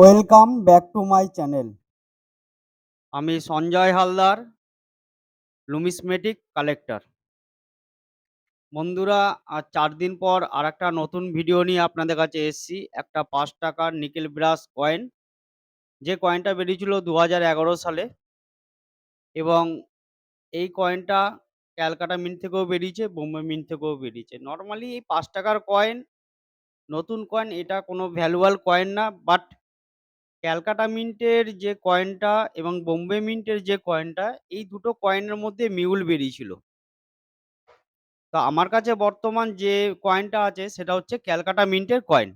Welcome back to my channel. আমি Sanjay Haldar, লুমিসমেটিক collector. বন্ধুরা, আজ ৪ দিন পর আরেকটা নতুন ভিডিও নিয়ে আপনাদের কাছে এসেছি। একটা ৳৫ নিকেল ব্রাশ কয়েন, যে কয়েনটা বেরিয়েছিল ২০১১ সালে এবং এই কয়েনটা ক্যালকাটা মিন্ট থেকেও বেরিয়েছে, বোম্বে মিন্ট থেকেও বেরিয়েছে। নরমালি এই ৳৫ কয়েন, নতুন কয়েন, এটা কোনো ভ্যালুয়াল কয়েন না। বাট ক্যালকাটা মিন্টের যে কয়েনটা এবং বোম্বে মিন্টের যে কয়েনটা, এই দুটো কয়েনের মধ্যে মিউল বেরিয়েছিল। তো আমার কাছে বর্তমান যে কয়েনটা আছে সেটা হচ্ছে ক্যালকাটা মিন্টের কয়েন।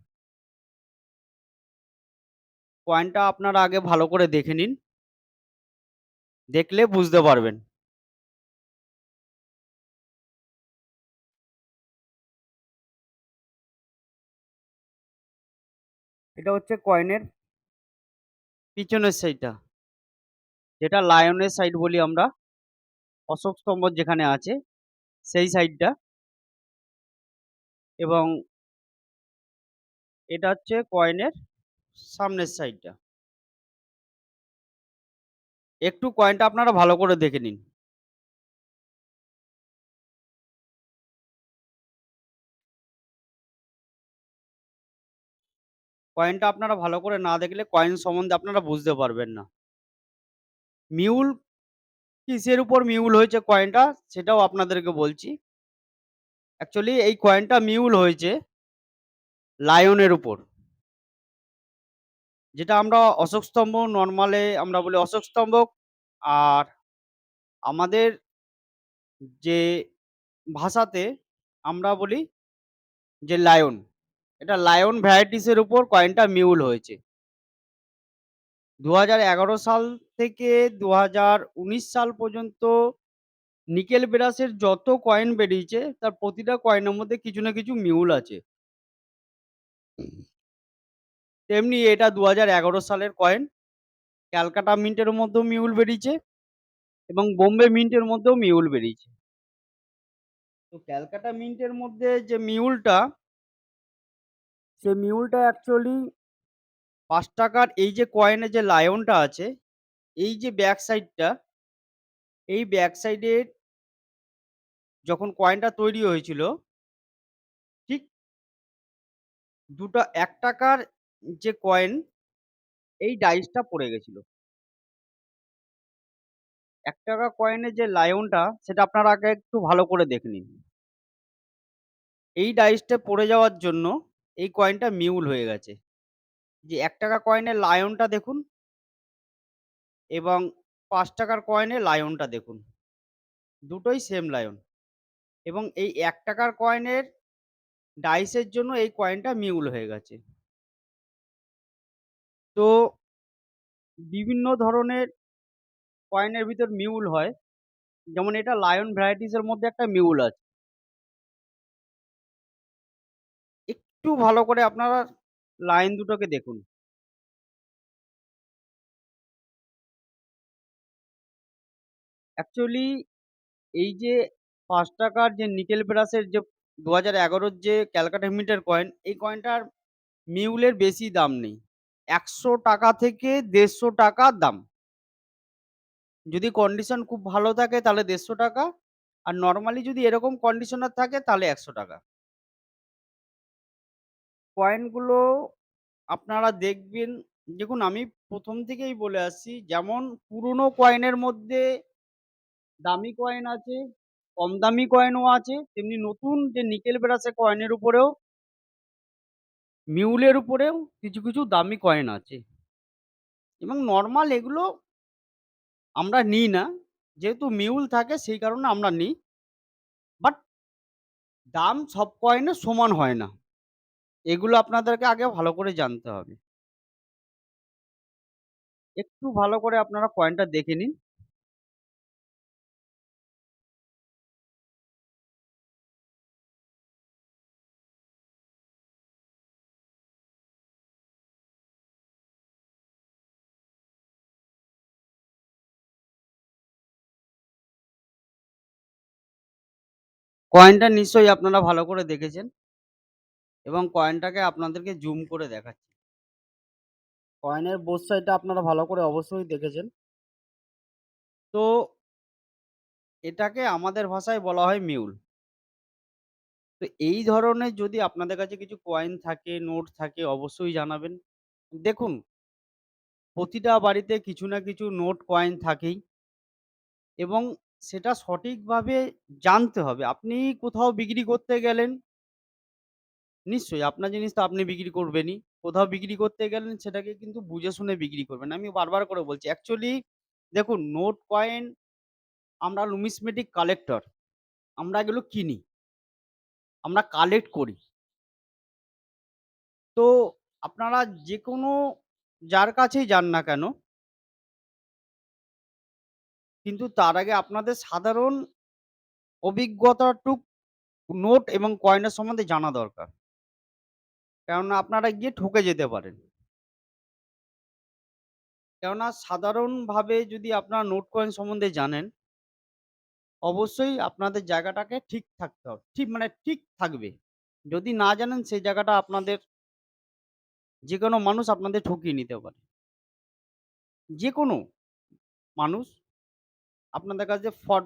কয়েনটা আপনারা আগে ভালো করে দেখে নিন। দেখলে বুঝতে পারবেন। এটা হচ্ছে কয়েনের পিছনের সাইডটা, যেটা লায়নের সাইড বলি আমরা। অশোক স্তম্ভ যেখানে আছে সেই সাইডটা। এবং এটা হচ্ছে কয়েনের সামনের সাইডটা। একটু কয়েনটা আপনারা ভালো করে দেখে নিন। কয়েনটা আপনারা ভালো করে না দেখলে কয়েন সম্বন্ধে আপনারা বুঝতে পারবেন না। মিউল কিসের উপর মিউল হয়েছে কয়েনটা সেটাও আপনাদেরকে বলছি। অ্যাকচুয়ালি এই কয়েনটা মিউল হয়েছে লায়নের উপর। যেটা আমরা অশোক স্তম্ভ নরমালে আমরা বলি অশোক স্তম্ভ। আর আমাদের যে ভাষাতে আমরা বলি যে লায়ন। এটা লায়ন ভ্যারাইটিস এর উপর কয়েনটা মিউল হয়েছে। ২০১১ সাল থেকে ২০১৯ সাল পর্যন্ত নিকেল ব্রাশের যত কয়েন বেরিয়েছে তার প্রতিটা কয়েনের মধ্যে কিছু না কিছু মিউল আছে। তেমনি এটা ২০১১ সালের কয়েন। ক্যালকাটা মিন্টের মধ্যেও মিউল বেরিয়েছে এবং বোম্বে মিন্টের মধ্যেও মিউল বেরিয়েছে। তো ক্যালকাটা মিন্টের মধ্যে যে মিউলটা, সে মিউলটা অ্যাকচুয়ালি ৳৫ এই যে কয়েনের যে লায়নটা আছে, এই যে ব্যাক সাইডটা, এই ব্যাক সাইডের যখন কয়েনটা তৈরি হয়েছিল, ঠিক দুটো ৳১ যে কয়েন, এই ডাইসটা পড়ে গেছিল। ৳১ কয়েনের যে লায়নটা সেটা আপনারা আগে একটু ভালো করে দেখে নিন। এই ডাইসটা পড়ে যাওয়ার জন্য এই কয়েনটা মিউল হয়ে গেছে। যে ৳১ কয়েনের লায়নটা দেখুন এবং ৳৫ কয়েনের লায়নটা দেখুন। দুটোই সেম লায়ন। এবং এই ৳১ কয়েনের ডাইসের জন্য এই কয়েনটা মিউল হয়ে গেছে। তো বিভিন্ন ধরনের কয়েনের ভিতর মিউল হয়। যেমন এটা লায়ন ভ্যারাইটিস এর মধ্যে একটা মিউল আছে। একটু ভালো করে আপনারা লাইন দুটোকে দেখুন। অ্যাকচুয়ালি এই যে ৳৫ যে নিকেল ব্রাশের যে ২০১১ র যে ক্যালকাটা মিন্টের কয়েন, এই কয়েনটার মিউলের বেশি দাম নেই। ৳১০০ থেকে ৳১৫০ দাম। যদি কন্ডিশন খুব ভালো থাকে তাহলে ৳১৫০ আর নরমালি যদি এরকম কন্ডিশনার থাকে তাহলে ৳১০০। কয়েনগুলো আপনারা দেখবেন, দেখুন আমি ১ম থেকেই বলে আসছি, যেমন পুরনো কয়েনের মধ্যে দামি কয়েন আছে, কম দামি কয়েনও আছে, তেমনি নতুন যে নিকেল ব্রাশে কয়েনের উপরেও মিউলের উপরেও কিছু, কিছু দামি কয়েন আছে। এবং নরমাল এগুলো আমরা নিই না। যেহেতু মিউল থাকে সেই কারণে আমরা নিই। বাট দাম সব কয়েনের সমান হয় না। এগুলো আপনাদেরকে আগে ভালো করে জানতে হবে। একটু ভালো করে আপনারা কয়েনটা দেখে নিন। কয়েনটা নিশ্চয়ই আপনারা ভালো করে দেখেছেন এবং কয়েনটাকে আপনাদেরকে জুম করে দেখাচ্ছি। কয়েনের বোথ সাইডটা আপনারা ভালো করে অবশ্যই দেখেছেন। তো এটাকে আমাদের ভাষায় বলা হয় মিউল। তো এই ধরনের যদি আপনাদের কাছে কিছু কয়েন থাকে, নোট থাকে অবশ্যই জানাবেন। দেখুন, প্রতিটা বাড়িতে কিছু না কিছু নোট কয়েন থাকেই এবং সেটা সঠিকভাবে জানতে হবে। আপনি কোথাও বিক্রি করতে গেলেন, নিশ্চয়ই আপনার জিনিস তো আপনি বিক্রি করবেনই। কোথাও বিক্রি করতে গেলেন সেটাকে কিন্তু বুঝে শুনে বিক্রি করবেন। আমি বারবার করে বলছি। অ্যাকচুয়ালি দেখুন, নোট কয়েন আমরা numismatic কালেক্টর। আমরা এগুলো কিনি। আমরা কালেক্ট করি। তো আপনারা যেকোনো যার কাছেই যান না কেন, কিন্তু তার আগে আপনাদের সাধারণ অভিজ্ঞতাটুক নোট এবং কয়েনের সম্বন্ধে জানা দরকার। কেননা আপনারা গিয়ে ঠকে যেতে পারেন। কেননা সাধারণভাবে যদি আপনারা নোট কয়েন সম্বন্ধে জানেন, অবশ্যই আপনাদের জায়গাটাকে ঠিক থাকতে হবে। ঠিক মানে ঠিক থাকবে। যদি না জানেন সেই জায়গাটা আপনাদের যেকোনো মানুষ আপনাদের ঠকিয়ে নিতে পারে। যেকোনো মানুষ আপনাদের কাছে ফ্রড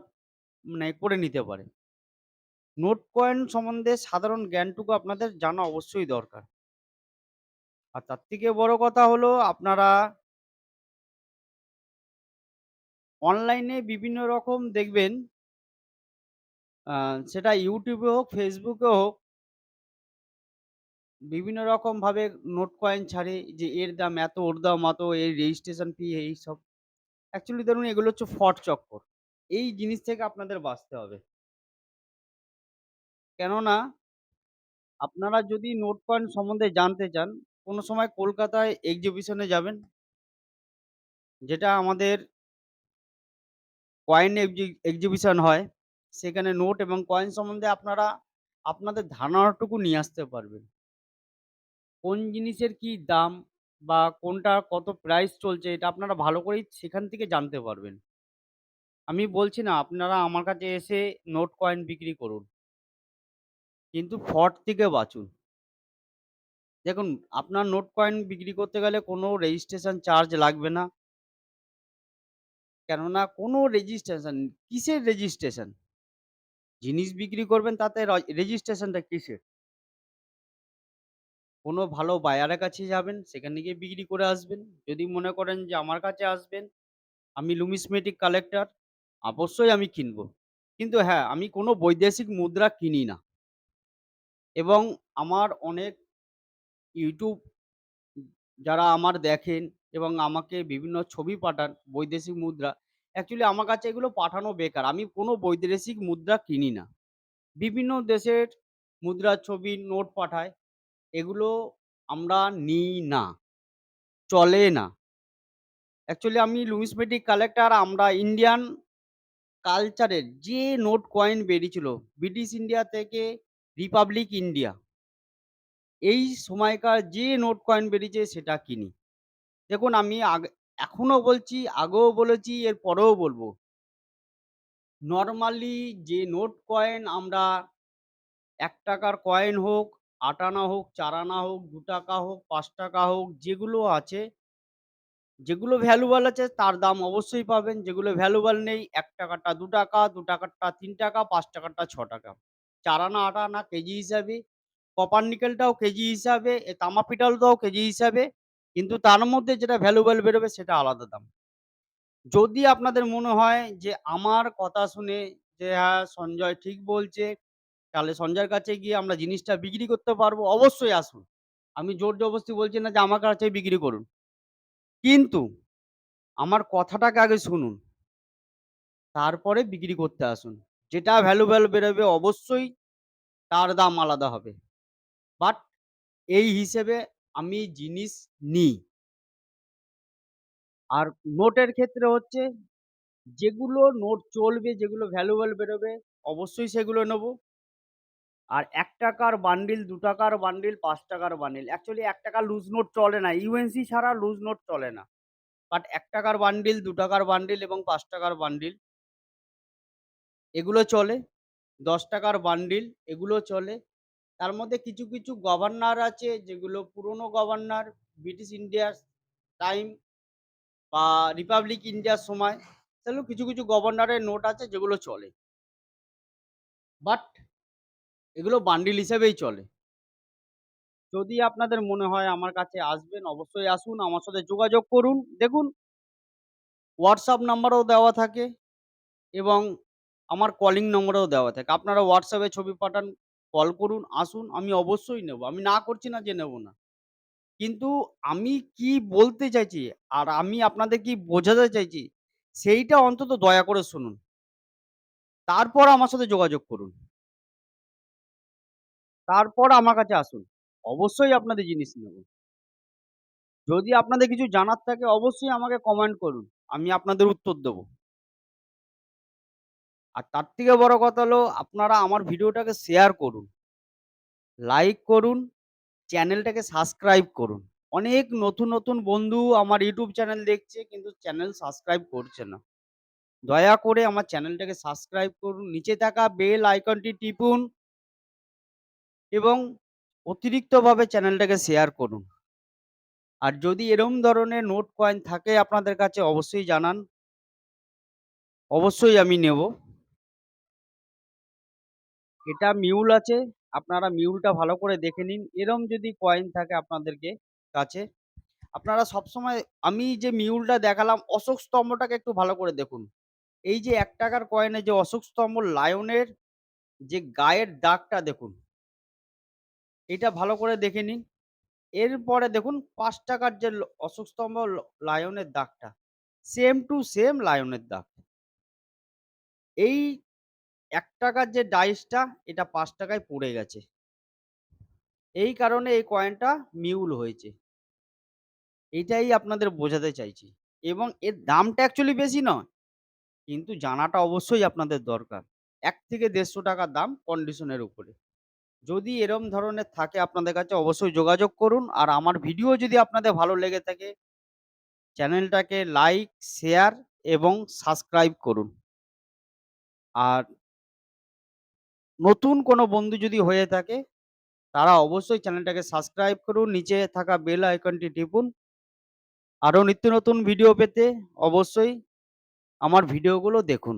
মানে করে নিতে পারে। নোট কয়েন সম্বন্ধে সাধারণ জ্ঞানটুকু আপনাদের জানা অবশ্যই দরকার। আর তার থেকে বড় কথা হলো আপনারা অনলাইনে বিভিন্ন রকম দেখবেন আ সেটা YouTube এ হোক, Facebook এ হোক বিভিন্ন রকমভাবে নোট কয়েন ছাড়ে যে এর দাম এত, ওর দাম অত, এর রেজিস্ট্রেশন ফি এইসব। অ্যাকচুয়ালি ধরুন এগুলো হচ্ছে ফ্রড চক্কর। এই জিনিস থেকে আপনাদের বাঁচতে হবে। কেননা আপনারা যদি নোট কয়েন সম্বন্ধে জানতে চান, কোনো সময় কলকাতায় এক্সিবিশনে যাবেন, যেটা আমাদের কয়েন এক্সিবিশন হয়। সেখানে নোট এবং কয়েন সম্বন্ধে আপনারা আপনাদের ধারণাটুকু নিয়ে আসতে পারবেন। কোন জিনিসের কি দাম বা কোনটা কত প্রাইস চলছে এটা আপনারা ভালো করেই সেখান থেকে জানতে পারবেন। আমি বলছি না আপনারা আমার কাছে এসে নোট কয়েন বিক্রি করুন। কিন্তু ফ্রড থেকে বাঁচুন। দেখুন, আপনার নোট কয়েন বিক্রি করতে গেলে কোনো রেজিস্ট্রেশন চার্জ লাগবে না। কেননা কোনো রেজিস্ট্রেশন কিসের রেজিস্ট্রেশন? জিনিস বিক্রি করবেন তাতে রেজিস্ট্রেশনটা কিসের? কোনো ভালো বায়ারের কাছে যাবেন, সেখানে গিয়ে বিক্রি করে আসবেন। যদি মনে করেন যে আমার কাছে আসবেন, আমি numismatic কালেক্টর, অবশ্যই আমি কিনবো। কিন্তু হ্যাঁ, আমি কোনো বৈদেশিক মুদ্রা কিনি না এবং আমার অনেক YouTube যারা আমার দেখেন এবং আমাকে বিভিন্ন ছবি পাঠান বৈদেশিক মুদ্রা। অ্যাকচুয়ালি আমার কাছে এগুলো পাঠানো বেকার। আমি কোনো বৈদেশিক মুদ্রা কিনি না। বিভিন্ন দেশের মুদ্রার ছবি, নোট পাঠায়। এগুলো আমরা নিই না, চলে না। অ্যাকচুয়ালি আমি numismatic কালেক্টর আমরা ইন্ডিয়ান কালচারের যে নোট কয়েন বেরিয়েছিল ব্রিটিশ ইন্ডিয়া থেকে রিপাবলিক ইন্ডিয়া, এই সময়কার যে নোট কয়েন বেরিয়েছে সেটা কিনি। দেখুন আমি এখনো বলছি, আগেও বলেছি, এর পরেও বলব। নরমালি যে নোট কয়েন আমরা ৳১ কয়েন হোক, ৮ আনা হোক, ৪ আনা হোক, ৳২ হোক, ৳৫ হোক যেগুলো আছে, যেগুলো ভ্যালুয়েবল আছে তার দাম অবশ্যই পাবেন। যেগুলো ভ্যালুয়েবল নেই ৳১ টা ৳২, ৳২ টা ৳৩, ৳৫ টা ৳৬। ৪ আনা, ৮ আনা কেজি হিসাবে, কপার নিকেলটাও কেজি হিসাবে, তামা পিতলটাও কেজি হিসাবে। কিন্তু তার মধ্যে যেটা ভ্যালুয়েবল বেরোবে সেটা আলাদা দাম। যদি আপনাদের মনে হয় যে আমার কথা শুনে যে হ্যাঁ, সঞ্জয় ঠিক বলছে, তাহলে সঞ্জয়ের কাছে গিয়ে আমরা জিনিসটা বিক্রি করতে পারবো, অবশ্যই আসুন। আমি জোর জবরদস্তি বলছি না যে আমার কাছেই বিক্রি করুন। কিন্তু আমার কথাটাকে আগে শুনুন। তারপরে বিক্রি করতে আসুন। যেটা ভ্যালুয়েবল বেরোবে অবশ্যই তার দাম আলাদা হবে। বাট এই হিসেবে আমি জিনিস নিই। আর নোটের ক্ষেত্রে হচ্ছে যেগুলো নোট চলবে, যেগুলো ভ্যালুয়েবল বেরোবে অবশ্যই সেগুলো নেব। আর ৳১ bundle, ৳২ bundle, ৳৫ bundle. Actually ৳১ loose note চলে না। ইউএনসি ছাড়া লুজ নোট চলে না। বাট ৳১ বান্ডিল, ৳২ বান্ডিল এবং ৳৫ বান্ডিল এগুলো চলে। ৳১০ বান্ডিল এগুলো চলে। তার মধ্যে কিছু, কিছু গভর্নর আছে যেগুলো পুরনো গভর্নর ব্রিটিশ ইন্ডিয়ার। টাইম বা রিপাবলিক ইন্ডিয়ার সময়, তাহলে কিছু, কিছু গভর্নরের নোট আছে যেগুলো চলে। বাট এগুলো বান্ডিল হিসেবেই চলে। যদি আপনাদের মনে হয় আমার কাছে আসবেন, অবশ্যই আসুন, আমার সাথে যোগাযোগ করুন। দেখুন WhatsApp নাম্বারও দেওয়া থাকে এবং আমার কলিং নম্বরেও দেওয়া থাকে। আপনারা WhatsApp এ ছবি পাঠান, কল করুন, আসুন, আমি অবশ্যই নেব। আমি না করছি না যে নেব না। কিন্তু আমি কি বলতে চাইছি আর আমি আপনাদের কি বোঝাতে চাইছি, সেইটা অন্তত দয়া করে শুনুন। তারপর আমার সাথে যোগাযোগ করুন। তারপর আমার কাছে আসুন। অবশ্যই আপনাদের জিনিস নেব। যদি আপনাদের কিছু জানার থাকে অবশ্যই আমাকে কমেন্ট করুন। আমি আপনাদের উত্তর দেব। আর তার থেকে বড় কথা হলো আপনারা আমার ভিডিওটাকে শেয়ার করুন, লাইক করুন, চ্যানেলটাকে সাবস্ক্রাইব করুন। অনেক নতুন, নতুন বন্ধু আমার YouTube চ্যানেল দেখছে কিন্তু চ্যানেল সাবস্ক্রাইব করছে না। দয়া করে আমার চ্যানেলটাকে সাবস্ক্রাইব করুন। নিচে থাকা বেল আইকনটি টিপুন এবং অতিরিক্তভাবে চ্যানেলটাকে শেয়ার করুন। আর যদি এরম ধরনের নোট কয়েন থাকে আপনাদের কাছে অবশ্যই জানান। অবশ্যই আমি নেব। এটা মিউল আছে। আপনারা মিউলটা ভালো করে দেখে নিন। এরম যদি কয়েন থাকে আপনাদেরকে কাছে, আপনারা সবসময় আমি যে মিউলটা দেখালাম অশোক স্তম্ভটাকে একটু ভালো করে দেখুন। এই যে ৳১ কয়েনে যে অশোক স্তম্ভ লায়নের যে গায়ের দাগটা দেখুন, এটা ভালো করে দেখে নিন। এরপরে দেখুন ৳৫ যে অশোক স্তম্ভ লায়নের দাগটা, সেম টু সেম লায়নের দাগ। এই ৳১ যে ডাইসটা এটা ৳৫ য় পড়ে গেছে। এই কারণে এই কয়েনটা মিউল হয়েছে। এইটাই আপনাদের বোঝাতে চাইছি। এবং এর দামটা অ্যাকচুয়ালি বেশি নয়। কিন্তু জানাটা অবশ্যই আপনাদের দরকার। ৳১ থেকে ৳১৫০ দাম কন্ডিশনের উপরে। যদি এরম ধরনের থাকে আপনাদের কাছে অবশ্যই যোগাযোগ করুন। আর আমার ভিডিও যদি আপনাদের ভালো লেগে থাকে চ্যানেলটাকে লাইক, শেয়ার এবং সাবস্ক্রাইব করুন। আর নতুন কোনো বন্ধু যদি হয়ে থাকে তারা অবশ্যই চ্যানেলটাকে সাবস্ক্রাইব করুন। নিচে থাকা বেল আইকনটি টিপুন। আরো নিত্য নতুন ভিডিও পেতে অবশ্যই আমার ভিডিওগুলো দেখুন।